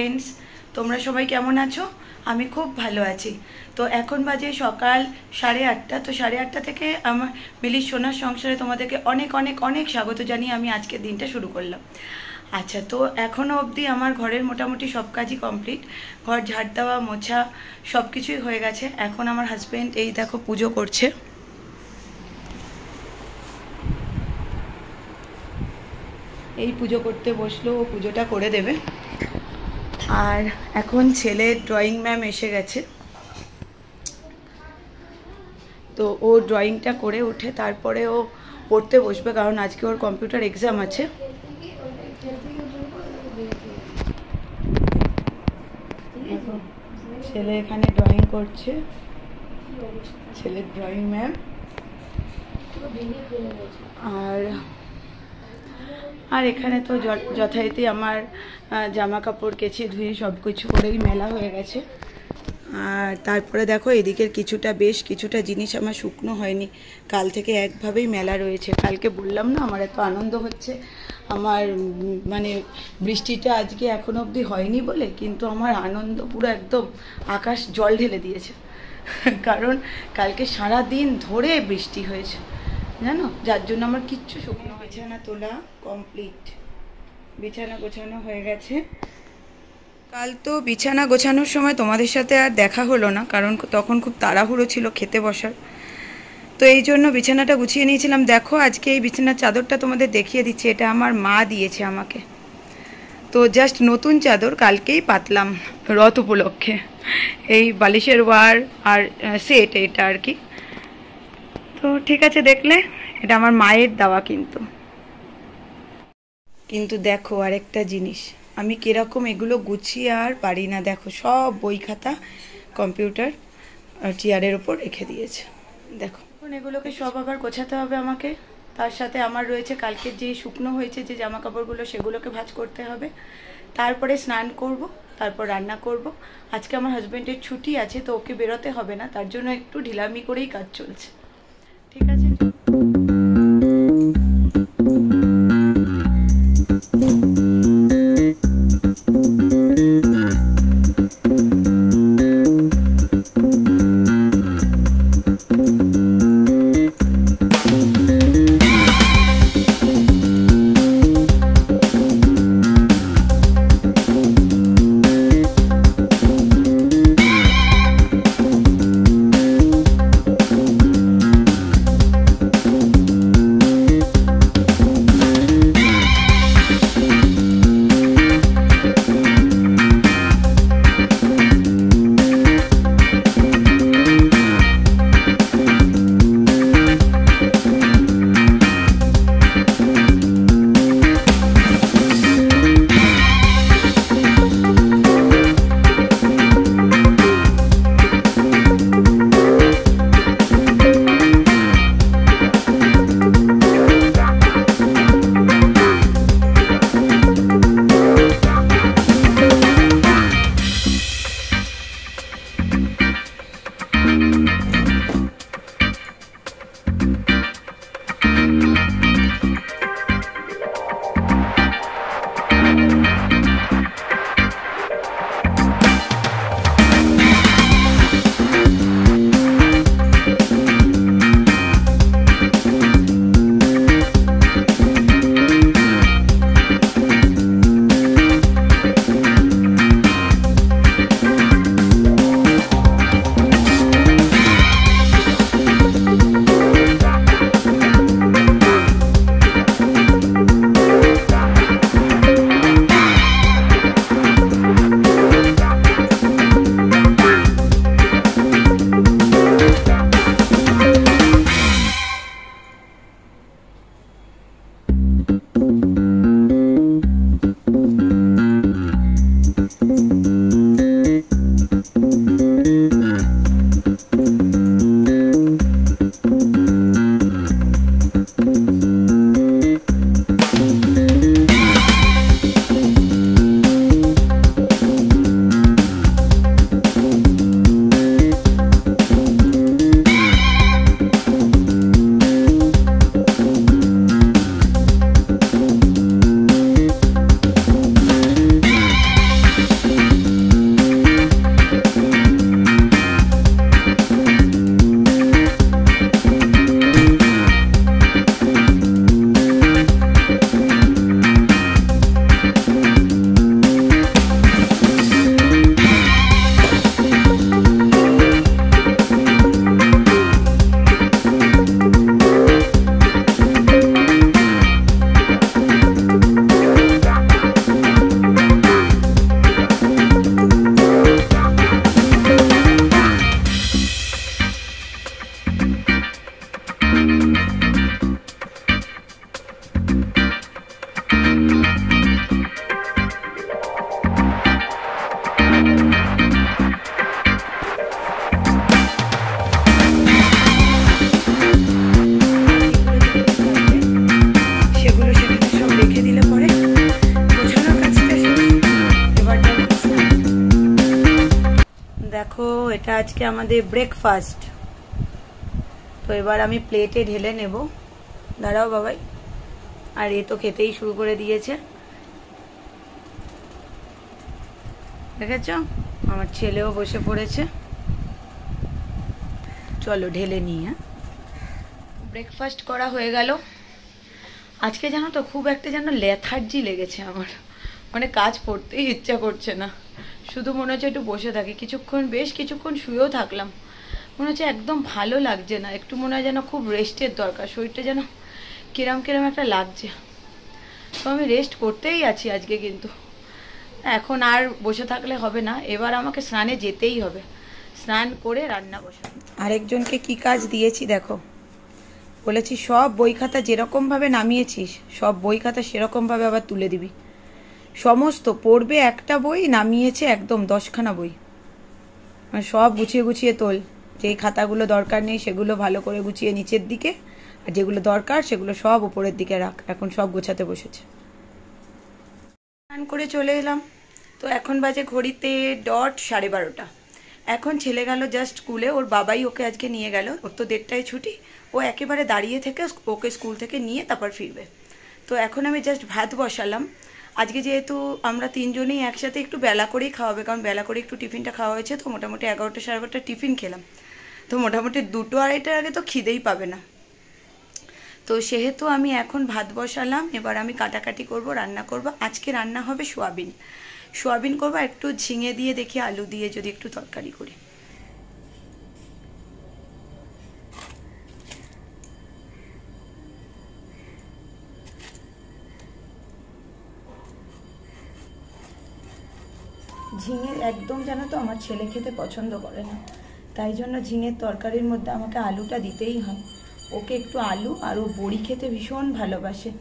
Friends, তোমরা সবাই কেমন আছো? আমি খুব ভালো আছি। তো এখন বাজে সকাল 8:30। তো 8:30 থেকে আমার মিলির সোনার সংসারে তোমাদেরকে অনেক অনেক অনেক স্বাগত জানিয়ে আমি আজকের দিনটা শুরু করলাম। আচ্ছা, তো এখনও অবধি আমার ঘরের মোটামুটি সব কাজই কমপ্লিট। ঘর ঝাড় দেওয়া, মোছা সব কিছুই হয়ে গেছে। এখন আমার হাজব্যান্ড এই দেখো পুজো করছে। এই পুজো করতে বসলো, ও পুজোটা করে দেবে। আর এখন ছেলের ড্রয়িং ম্যাম এসে গেছে, তো ও ড্রয়িংটা করে উঠে তারপরে ও পড়তে বসবে, কারণ আজকে ওর কম্পিউটার এক্সাম আছে। ছেলে এখানে ড্রয়িং করছে, ছেলের ড্রয়িং ম্যাম। আর এখানে তো যথারীতি আমার জামা কাপড় কেচে ধুয়ে সব কিছু করেই মেলা হয়ে গেছে। আর তারপরে দেখো এদিকের বেশ কিছুটা জিনিস আমার শুকনো হয়নি, কাল থেকে একভাবেই মেলা রয়েছে। কালকে বললাম না আমার এত আনন্দ হচ্ছে, আমার মানে বৃষ্টিটা আজকে এখনো অবধি হয়নি বলে, কিন্তু আমার আনন্দ পুরো একদম আকাশ জল ঢেলে দিয়েছে। কারণ কালকে সারা দিন ধরে বৃষ্টি হয়েছে জানো, যার জন্য আমার কিচ্ছু শুকনো হয়েছে না। তোলা কমপ্লিট, বিছানা গোছানো হয়ে গেছে। কাল তো বিছানা গোছানোর সময় তোমাদের সাথে আর দেখা হলো না, কারণ তখন খুব তাড়াহুড়ো ছিল খেতে বসার। তো এই জন্য বিছানাটা গুছিয়ে নিয়েছিলাম। দেখো আজকে এই বিছানার চাদরটা তোমাদের দেখিয়ে দিচ্ছি, এটা আমার মা দিয়েছে আমাকে। তো জাস্ট নতুন চাদর কালকেই পাতলাম রথ উপলক্ষে। এই বালিশের ওয়ার আর সেট এটা আর কি। তো ঠিক আছে, দেখলে এটা আমার মায়ের দেওয়া। কিন্তু দেখো আরেকটা জিনিস, আমি কিরকম এগুলো গুছিয়ে আর পারি না। দেখো সব বই খাতা কম্পিউটার চেয়ারের ওপর রেখে দিয়েছে। দেখো এখন এগুলোকে সব আবার গোছাতে হবে আমাকে। তার সাথে আমার রয়েছে কালকের যে শুকনো হয়েছে যে জামা কাপড়গুলো, সেগুলোকে ভাঁজ করতে হবে। তারপরে স্নান করব, তারপর রান্না করব। আজকে আমার হাজব্যান্ডের ছুটি আছে, তো ওকে বেরোতে হবে না, তার জন্য একটু ঢিলামি করেই কাজ চলছে। ঠিক আছে। এটা আজকে আমাদের ব্রেকফাস্ট। তো এবার আমি প্লেটে ঢেলে নেব। দাঁড়াও বাবাই। আর এ তো খেতেই শুরু করে দিয়েছে, দেখেছ? আমার ছেলেও বসে পড়েছে। চলো ঢেলে নিই। হ্যাঁ, ব্রেকফাস্ট করা হয়ে গেল। আজকে জানো তো খুব একটা যেন লেথার্জি লেগেছে আমার, মানে কাজ করতেই ইচ্ছা করছে না, শুধু মনে হচ্ছে একটু বসে থাকি। বেশ কিছুক্ষণ শুয়েও থাকলাম, মনে হচ্ছে একদম ভালো লাগছে না, একটু মনে হয় যেন খুব রেস্টের দরকার, শরীরটা যেন কিরম কিরম একটা লাগছে। তো আমি রেস্ট করতেই আছি আজকে, কিন্তু এখন আর বসে থাকলে হবে না, এবার আমাকে স্নানে যেতেই হবে। স্নান করে রান্না বসাবো। আরেকজনকে কি কাজ দিয়েছি দেখো, বলেছি সব বই খাতা যেরকমভাবে নামিয়েছিস সব বই খাতা সেরকমভাবে আবার তুলে দিবি। সমস্ত পড়বে একটা বই, নামিয়েছে একদম 10খানা বই, মানে সব গুছিয়ে গুছিয়ে তোল। যেই খাতাগুলো দরকার নেই সেগুলো ভালো করে গুছিয়ে নিচের দিকে, আর যেগুলো দরকার সেগুলো সব উপরের দিকে রাখ। এখন সব গোছাতে বসেছে। স্নান করে চলে এলাম। তো এখন বাজে ঘড়িতে ডট 12:30। এখন ছেলে গেল জাস্ট স্কুলে, ওর বাবাই ওকে আজকে নিয়ে গেল। ওর তো 1:30টায় ছুটি, ও একেবারে দাঁড়িয়ে থেকে ওকে স্কুল থেকে নিয়ে তারপর ফিরবে। তো এখন আমি জাস্ট ভাত বসালাম। আজকে যেহেতু আমরা 3জনেই একসাথে একটু বেলা করেই খাওয়াবে, কারণ বেলা করে একটু টিফিনটা খাওয়া হয়েছে। তো মোটামুটি 11টা 11:30 টিফিন খেলাম। তো মোটামুটি 2টো 2:30টার আগে তো খিদেই পাবে না। তো সেহেতু আমি এখন ভাত বসালাম। এবার আমি কাটাকাটি করব, রান্না করব। আজকে রান্না হবে সোয়াবিন করবো, একটু ঝিঙে দিয়ে দেখি আলু দিয়ে যদি একটু তরকারি করি। ঝিঙে একদম জানো তো আমার ছেলে খেতে পছন্দ করে না, তাই জন্য ঝিঙের তরকারির মধ্যে আমাকে আলুটা দিতেই হয়। ওকে একটু আলু, আর ও বড়ি খেতে ভীষণ ভালোবাসে।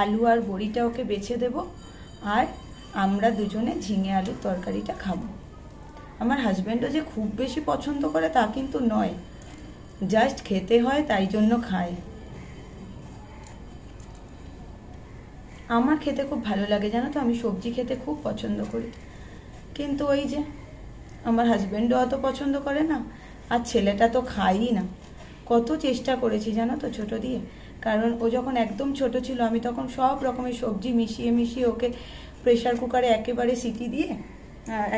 আলু আর বড়িটা ওকে বেছে দেব, আর আমরা দুজনে ঝিঙে আলুর তরকারিটা খাবো। আমার হাজব্যান্ডও যে খুব বেশি পছন্দ করে তা কিন্তু নয়, জাস্ট খেতে হয় তাই জন্য খায়। আমার খেতে খুব ভালো লাগে জানো তো, আমি সবজি খেতে খুব পছন্দ করি, কিন্তু ওই যে আমার হাজব্যান্ডও অত পছন্দ করে না, আর ছেলেটা তো খায়ই না। কত চেষ্টা করেছি জানো তো ছোট দিয়ে, কারণ ও যখন একদম ছোট ছিল আমি তখন সব রকমের সবজি মিশিয়ে মিশিয়ে ওকে প্রেশার কুকারে একেবারে সিটি দিয়ে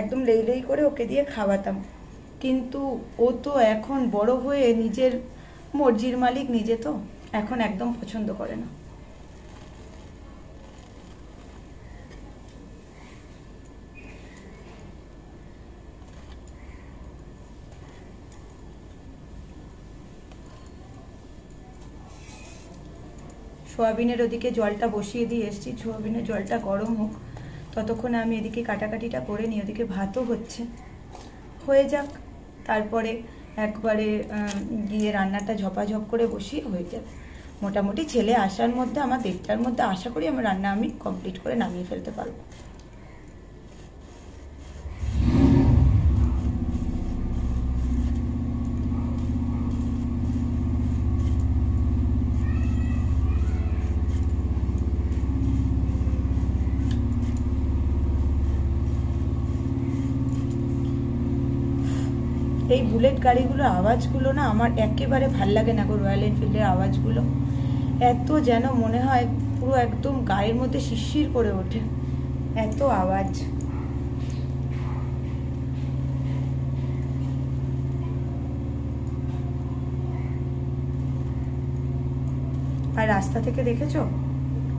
একদম লেই লেই করে ওকে দিয়ে খাওয়াতাম। কিন্তু ও তো এখন বড় হয়ে নিজের মর্জির মালিক নিজে, তো এখন একদম পছন্দ করে না। সোয়াবিনের ওদিকে জলটা বসিয়ে দিয়ে এসেছি, সোয়াবিনের জলটা গরম হোক, ততক্ষণে আমি এদিকে কাটাকাটিটা করে নিই। ওদিকে ভাতও হয়ে যাক, তারপরে একবারে গিয়ে রান্নাটা ঝপাঝপ করে বসিয়ে হয়ে যাবে। মোটামুটি ছেলে আসার মধ্যে, আমার 1:30টার মধ্যে আশা করি আমার রান্না আমি কমপ্লিট করে নামিয়ে ফেলতে পারবো। এই বুলেট গাড়িগুলোর আওয়াজগুলো না আমার একেবারে ভাল লাগে না গো। রয়্যাল এনফিল্ডের আওয়াজগুলো এত যেন মনে হয় পুরো একদম গায়ের মধ্যে শিরশির করে ওঠে, এত আওয়াজ। আর রাস্তা থেকে দেখেছো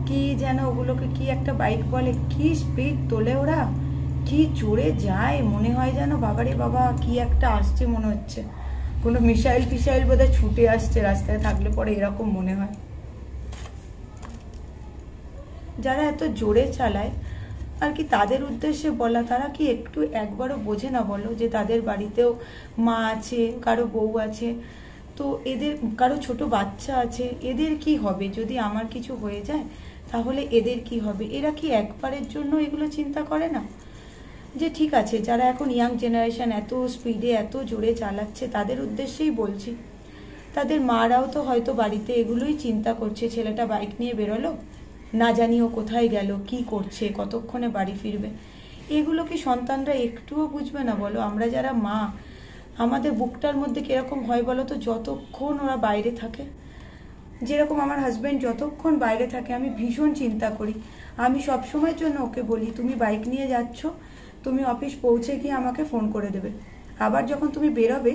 কি যেন ওগুলোকে কি একটা বাইক বলে, কি স্পিড তোলে ওরা, কি জোরে যায়, মনে হয় যেন বাবারে বাবা কি একটা আসছে, মনে হচ্ছে কোনো মিসাইল ফিসাইল বোধহয় ছুটে আসছে রাস্তায় থাকলে পরে, এরকম মনে হয়। যারা এত জোরে চালায় আর কি তাদের উদ্দেশ্যে বলা, তারা কি একটু একবারও বোঝে না বলো যে তাদের বাড়িতেও মা আছে, কারো বউ আছে, তো এদের কারো ছোট বাচ্চা আছে, এদের কি হবে যদি আমার কিছু হয়ে যায়, তাহলে এদের কি হবে? এরা কি একবারের জন্য এগুলো চিন্তা করে না যে ঠিক আছে যারা এখন ইয়াং জেনারেশন এত স্পিডে এত জোরে চালাচ্ছে তাদের উদ্দেশ্যেই বলছি, তাদের মারাও তো হয়তো বাড়িতে এগুলোই চিন্তা করছে। ছেলেটা বাইক নিয়ে বেরোলো, না জানি ও কোথায় গেল, কি করছে, কতক্ষণে বাড়ি ফিরবে, এগুলো কি সন্তানরা একটুও বুঝবে না বলো? আমরা যারা মা, আমাদের বুকটার মধ্যে কীরকম হয় বলো তো, যতক্ষণ ওরা বাইরে থাকে। যেরকম আমার হাজব্যান্ড যতক্ষণ বাইরে থাকে আমি ভীষণ চিন্তা করি। আমি সব সময়ের জন্য ওকে বলি, তুমি বাইক নিয়ে যাচ্ছ, তুমি অফিস পৌঁছে গিয়ে আমাকে ফোন করে দেবে। আবার যখন তুমি বেরোবে,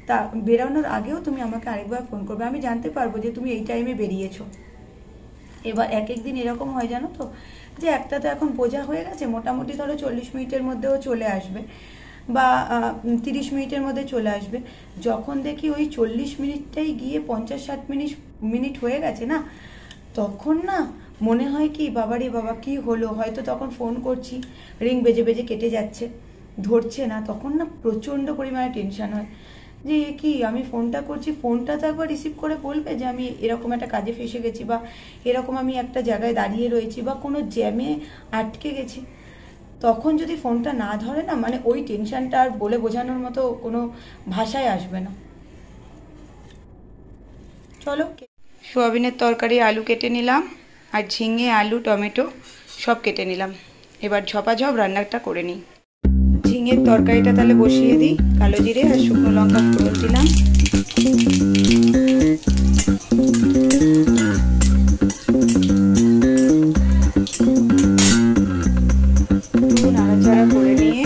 তা বেরোনোর আগেও তুমি আমাকে আরেকবার ফোন করবে, আমি জানতে পারবো যে তুমি এই টাইমে বেরিয়েছো। এবার এক এক দিন এরকম হয় জানো তো, যে একটা তো এখন বোঝা হয়ে গেছে, মোটামুটি ধরো 40 মিনিটের মধ্যেও চলে আসবে বা 30 মিনিটের মধ্যে চলে আসবে। যখন দেখি ওই 40 মিনিটটাই গিয়ে 50-60 মিনিট হয়ে গেছে না, তখন না মনে হয় কি বাবারে বাবা কি হলো, হয়তো তখন ফোন করছি, রিং বেজে বেজে কেটে যাচ্ছে, ধরছে না, তখন না প্রচণ্ড পরিমাণে টেনশন হয় যে কি আমি ফোনটা করছি, ফোনটা তো একবার রিসিভ করে বলবে যে আমি এরকম একটা কাজে ফেসে গেছি, বা এরকম আমি একটা জায়গায় দাঁড়িয়ে রয়েছি বা কোনো জ্যামে আটকে গেছি। তখন যদি ফোনটা না ধরে না, মানে ওই টেনশনটা আর বলে বোঝানোর মতো কোনো ভাষায় আসবে না। চলো, সোয়াবিনের তরকারি আলু কেটে নিলাম, আর ঝিঙে আলু টমেটো সব কেটে নিলাম। এবার ঝপাঝপ রান্নাটা করে নিই। ঝিঙের তরকারিটা তাহলে বসিয়ে দিই। কালো জিরে আর শুকনো লঙ্কা ফোড়ন দিলাম। নাড়াচাড়া করে নিয়ে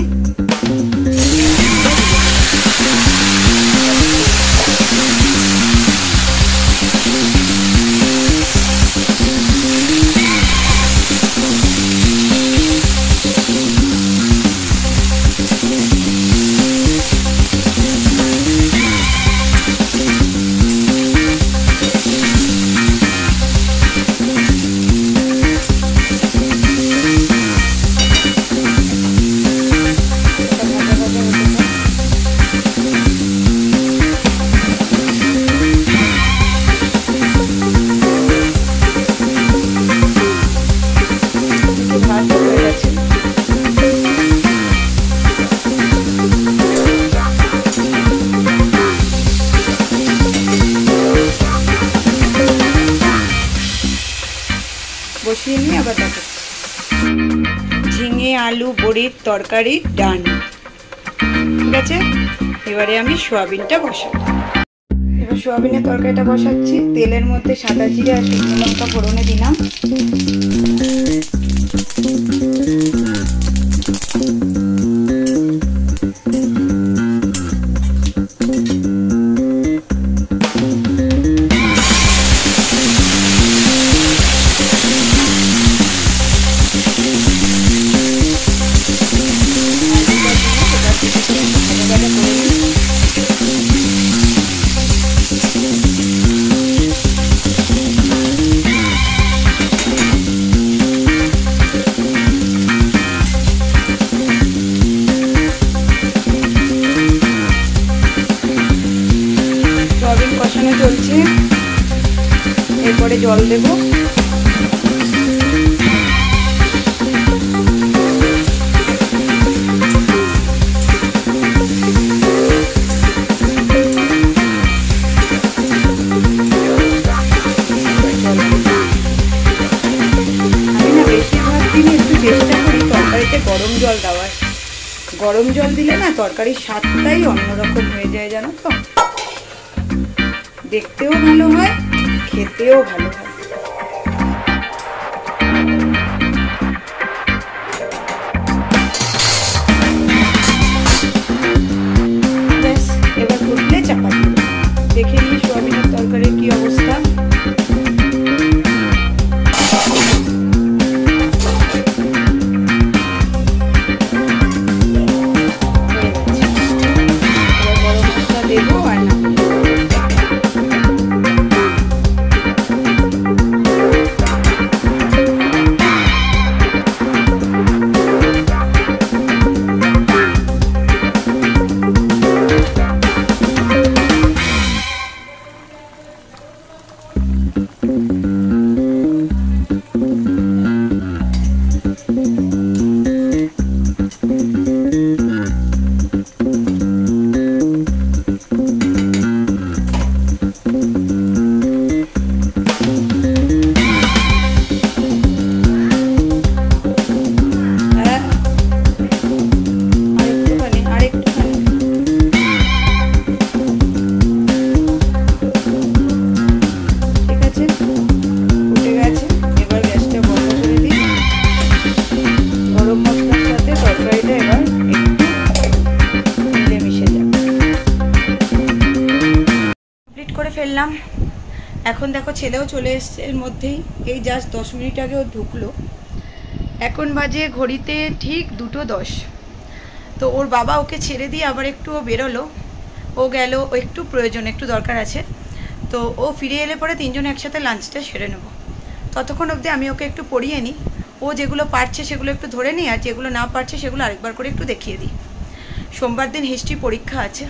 বসিয়ে নিয়ে আবার দেখাচ্ছি। ঝিঙে আলু বড়ির তরকারি ডান, ঠিক আছে। এবারে আমি সোয়াবিনটা বসাবো। এবার সোয়াবিনের তরকারিটা বসাচ্ছি। তেলের মধ্যে সাদা জিরে আর শুকনো লঙ্কা ফোড়নে দিলাম। চলছে, এরপরে জল দেব। চেষ্টা করি তরকারিতে গরম জল দেওয়ার। গরম জল দিলে না তরকারির স্বাদটাই অন্যরকম হয়ে যায় জানো তো, দেখতেও ভালো হয়, খেতেও ভালো হয়। ব্যাস, এবার ফুটলে চাপা দিব। দেখে নিই সোয়াবিনের তরকারির কি অবস্থা। করলাম। এখন দেখো ছেলেও চলে এসছে এর মধ্যেই, এই জাস্ট 10 মিনিট আগে ও ঢুকলো। এখন বাজে ঘড়িতে ঠিক 2:10। তো ওর বাবা ওকে ছেড়ে দিয়ে আবার একটু ও বেরোলো, ও গেল, ও একটু প্রয়োজন, একটু দরকার আছে। তো ও ফিরে এলে পরে তিনজনে একসাথে লাঞ্চটা সেরে নেবো। ততক্ষণ অবধি আমি ওকে একটু পড়িয়ে নিই, ও যেগুলো পারছে সেগুলো একটু ধরে নিই, আর যেগুলো না পারছে সেগুলো আরেকবার করে একটু দেখিয়ে দিই। সোমবার দিন হিস্ট্রি পরীক্ষা আছে।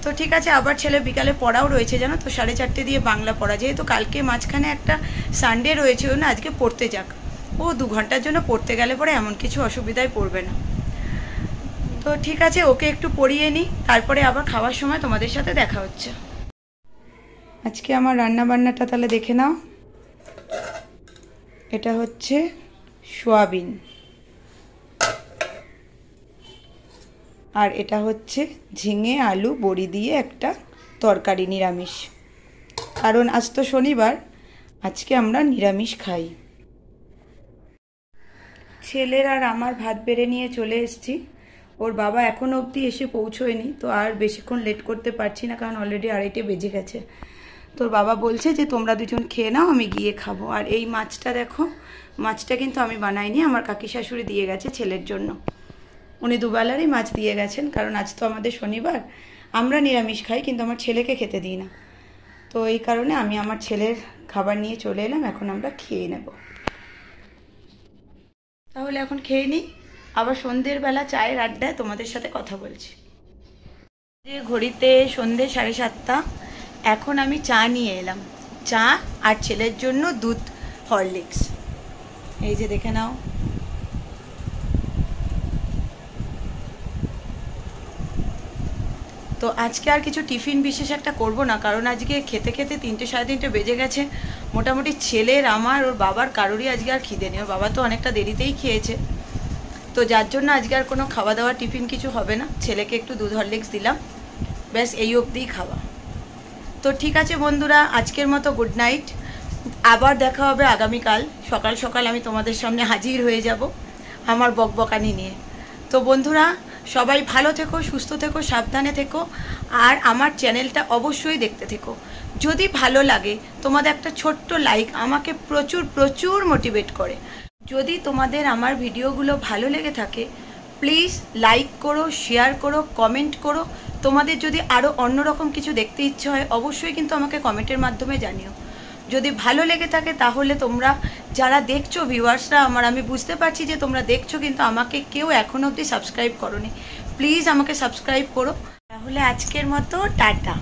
তো ঠিক আছে, আবার ছেলে বিকালে পড়াও রয়েছে জানো তো, 4:30 দিয়ে বাংলা পড়া, যেহেতু কালকে মাঝখানে একটা সানডে রয়েছে, ও না আজকে পড়তে যাক। ও 2 ঘন্টার জন্য পড়তে গেলে পরে এমন কিছু অসুবিধায় পড়বে না। তো ঠিক আছে, ওকে একটু পড়িয়ে নিই, তারপরে আবার খাওয়ার সময় তোমাদের সাথে দেখা হচ্ছে। আজকে আমার রান্না বান্নাটা তাহলে দেখে নাও। এটা হচ্ছে সোয়াবিন, আর এটা হচ্ছে ঝিঙে আলু বড়ি দিয়ে একটা তরকারি, নিরামিষ। কারণ আজ তো শনিবার, আজকে আমরা নিরামিষ খাই। ছেলের আর আমার ভাত বেড়ে নিয়ে চলে এসেছি। ওর বাবা এখনও অবধি এসে পৌঁছোয়নি, তো আর বেশিক্ষণ লেট করতে পারছি না, কারণ অলরেডি 2:30 বেজে গেছে। তোর বাবা বলছে যে তোমরা দুজন খেয়ে নাও, আমি গিয়ে খাবো। আর এই মাছটা দেখো, মাছটা কিন্তু আমি বানাইনি, আমার কাকি শাশুড়ি দিয়ে গেছে ছেলের জন্য। উনি দুবেলারই মাছ দিয়ে গেছেন, কারণ আজ তো আমাদের শনিবার, আমরা নিরামিষ খাই কিন্তু আমার ছেলেকে খেতে দিই না। তো এই কারণে আমি আমার ছেলের খাবার নিয়ে চলে এলাম, এখন আমরা খেয়ে নেব। তাহলে এখন খেয়ে নিই, আবার সন্ধ্যের বেলা চায়ের আড্ডায় তোমাদের সাথে কথা বলছি। যে ঘড়িতে সন্ধ্যে 7:30, এখন আমি চা নিয়ে এলাম, চা আর ছেলের জন্য দুধ হরলিক্স। এই যে দেখে নাও। তো আজকে আর কিছু টিফিন বিশেষ একটা করব না, কারণ আজকে খেতে খেতে 3টে সাড়ে 3টে বেজে গেছে। মোটামুটি ছেলের, আমার, ওর বাবার কারোরই আজকে আর খিদে নেই। ওর বাবা তো অনেকটা দেরিতেই খেয়েছে, তো যার জন্য আজকে আর কোনো খাওয়া দাওয়া টিফিন কিছু হবে না। ছেলেকে একটু দুধ হরলিক্স দিলাম, ব্যাস এই অবধিই খাওয়া। তো ঠিক আছে বন্ধুরা, আজকের মতো গুড নাইট। আবার দেখা হবে আগামীকাল সকাল সকাল, আমি তোমাদের সামনে হাজির হয়ে যাব আমার বকবকানি নিয়ে। তো বন্ধুরা, সবাই ভালো থেকো, সুস্থ থেকো, সাবধানে থেকো, আর আমার চ্যানেলটা অবশ্যই দেখতে থেকো। যদি ভালো লাগে তোমাদের একটা ছোট্ট লাইক আমাকে প্রচুর প্রচুর মোটিভেট করে। যদি তোমাদের আমার ভিডিওগুলো ভালো লেগে থাকে, প্লিজ লাইক করো, শেয়ার করো, কমেন্ট করো। তোমাদের যদি আরও অন্যরকম কিছু দেখতে ইচ্ছে হয়, অবশ্যই কিন্তু আমাকে কমেন্টের মাধ্যমে জানিও। যদি ভালো লেগে থাকে তাহলে তোমরা যারা দেখছো, ভিউয়ার্সরা আমার, আমি বুঝতে পারছি যে তোমরা দেখছো, কিন্তু আমাকে কেউ এখনো অবধি সাবস্ক্রাইব করোনি। প্লিজ আমাকে সাবস্ক্রাইব করো। তাহলে আজকের মতো টাটা।